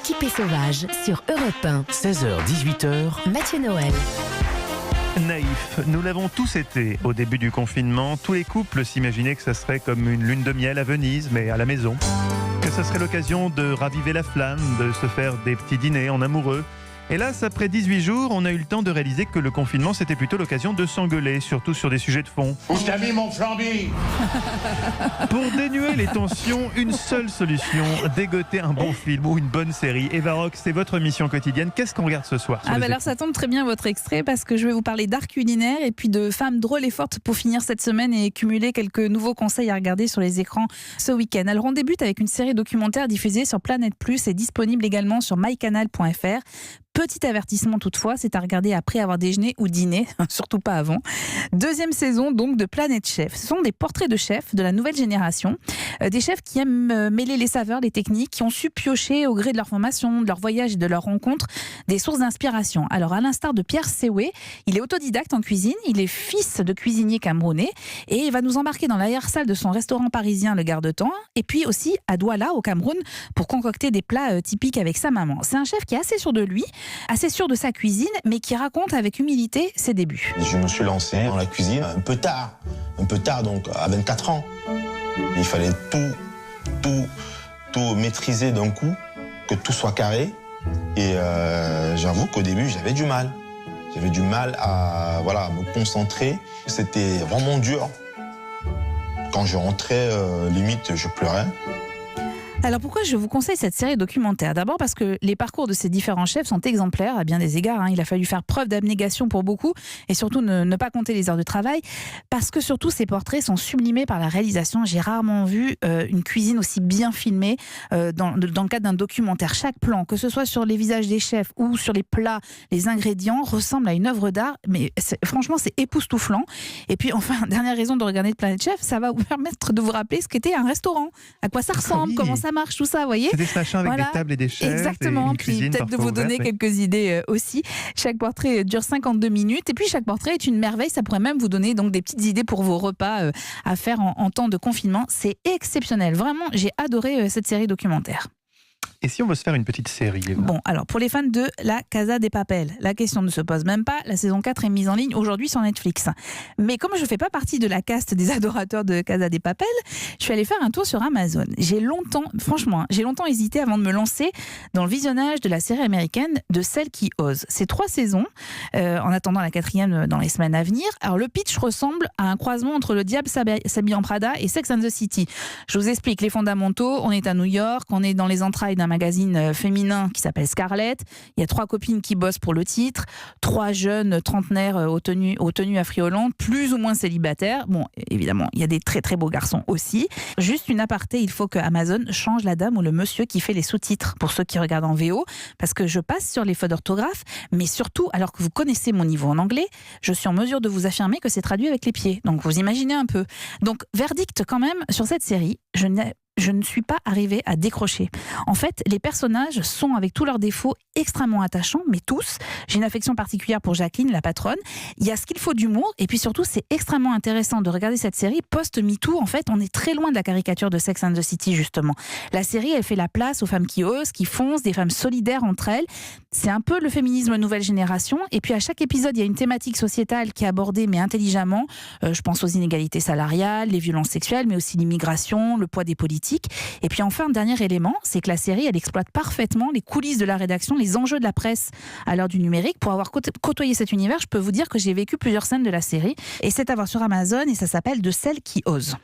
L'équipe est sauvage sur Europe 1. 16h-18h. Mathieu Noël. Naïf, nous l'avons tous été au début du confinement. Tous les couples s'imaginaient que ça serait comme une lune de miel à Venise, mais à la maison. Que ça serait l'occasion de raviver la flamme, de se faire des petits dîners en amoureux. Hélas, après 18 jours, on a eu le temps de réaliser que le confinement, c'était plutôt l'occasion de s'engueuler, surtout sur des sujets de fond. Où t'as mis mon flambi? Pour dénuer les tensions, une seule solution, dégoter un bon film ou une bonne série. Eva Rock, c'est votre mission quotidienne. Qu'est-ce qu'on regarde ce soir sur les alors ça tombe très bien votre extrait parce que je vais vous parler d'art culinaire et puis de femmes drôles et fortes pour finir cette semaine et cumuler quelques nouveaux conseils à regarder sur les écrans ce week-end. Alors on débute avec une série documentaire diffusée sur Planète Plus et disponible également sur mycanal.fr. Petit avertissement toutefois, c'est à regarder après avoir déjeuné ou dîné, surtout pas avant. Deuxième saison donc de Planète Chef. Ce sont des portraits de chefs de la nouvelle génération, des chefs qui aiment mêler les saveurs, les techniques, qui ont su piocher au gré de leur formation, de leur voyage et de leurs rencontres des sources d'inspiration. Alors à l'instar de Pierre Sewé, il est autodidacte en cuisine, il est fils de cuisinier camerounais et il va nous embarquer dans l'arrière-salle de son restaurant parisien Le Garde-Temps et puis aussi à Douala au Cameroun pour concocter des plats typiques avec sa maman. C'est un chef qui est assez sûr de lui, assez sûr de sa cuisine, mais qui raconte avec humilité ses débuts. Je me suis lancé dans la cuisine un peu tard donc à 24 ans. Il fallait tout maîtriser d'un coup, que tout soit carré. Et j'avoue qu'au début, j'avais du mal. J'avais du mal à me concentrer. C'était vraiment dur. Quand je rentrais, limite, je pleurais. Alors pourquoi je vous conseille cette série documentaire? D'abord parce que les parcours de ces différents chefs sont exemplaires à bien des égards. Il a fallu faire preuve d'abnégation pour beaucoup et surtout ne pas compter les heures de travail. Parce que surtout ces portraits sont sublimés par la réalisation. J'ai rarement vu une cuisine aussi bien filmée dans le cadre d'un documentaire. Chaque plan, que ce soit sur les visages des chefs ou sur les plats, les ingrédients, ressemble à une œuvre d'art. Mais franchement, c'est époustouflant. Et puis enfin, dernière raison de regarder Planète Chef, ça va vous permettre de vous rappeler ce qu'était un restaurant. À quoi ça ressemble, Oui. Comment ça marche, tout ça, vous voyez. C'est des machins avec des tables et des chaises. Exactement, et une puis cuisine peut-être de parfois vous donner ouverte, quelques idées aussi. Chaque portrait dure 52 minutes et puis chaque portrait est une merveille. Ça pourrait même vous donner donc des petites idées pour vos repas à faire en temps de confinement. C'est exceptionnel. Vraiment, j'ai adoré cette série documentaire. Et si on veut se faire une petite série, Eva? Bon, alors pour les fans de La Casa de Papel, la question ne se pose même pas. La saison 4 est mise en ligne aujourd'hui sur Netflix. Mais comme je ne fais pas partie de la caste des adorateurs de Casa de Papel, je suis allée faire un tour sur Amazon. J'ai longtemps hésité avant de me lancer dans le visionnage de la série américaine de Celle qui ose. C'est 3 saisons, en attendant la 4e dans les semaines à venir. Alors le pitch ressemble à un croisement entre Le Diable s'habille en Prada et Sex and the City. Je vous explique les fondamentaux. On est à New York, on est dans les entrailles d'un magazine féminin qui s'appelle Scarlett. Il y a 3 copines qui bossent pour le titre, 3 jeunes trentenaires aux tenues affriolantes, plus ou moins célibataires. Bon, évidemment, il y a des très très beaux garçons aussi. Juste une aparté, il faut que Amazon change la dame ou le monsieur qui fait les sous-titres pour ceux qui regardent en VO, parce que je passe sur les fautes d'orthographe, mais surtout, alors que vous connaissez mon niveau en anglais, je suis en mesure de vous affirmer que c'est traduit avec les pieds. Donc vous imaginez un peu. Donc verdict quand même sur cette série, je ne suis pas arrivée à décrocher. En fait, les personnages sont, avec tous leurs défauts, extrêmement attachants, mais tous. J'ai une affection particulière pour Jacqueline, la patronne. Il y a ce qu'il faut d'humour, et puis surtout, c'est extrêmement intéressant de regarder cette série post-MeToo. En fait, on est très loin de la caricature de Sex and the City, justement. La série, elle fait la place aux femmes qui osent, qui foncent, des femmes solidaires entre elles. C'est un peu le féminisme nouvelle génération. Et puis, à chaque épisode, il y a une thématique sociétale qui est abordée, mais intelligemment. Je pense aux inégalités salariales, les violences sexuelles, mais aussi l'immigration, le poids des politiques. Et puis enfin, dernier élément, c'est que la série, elle exploite parfaitement les coulisses de la rédaction, les enjeux de la presse à l'heure du numérique. Pour avoir côtoyé cet univers, je peux vous dire que j'ai vécu plusieurs scènes de la série. Et c'est à voir sur Amazon et ça s'appelle De Celle qui ose.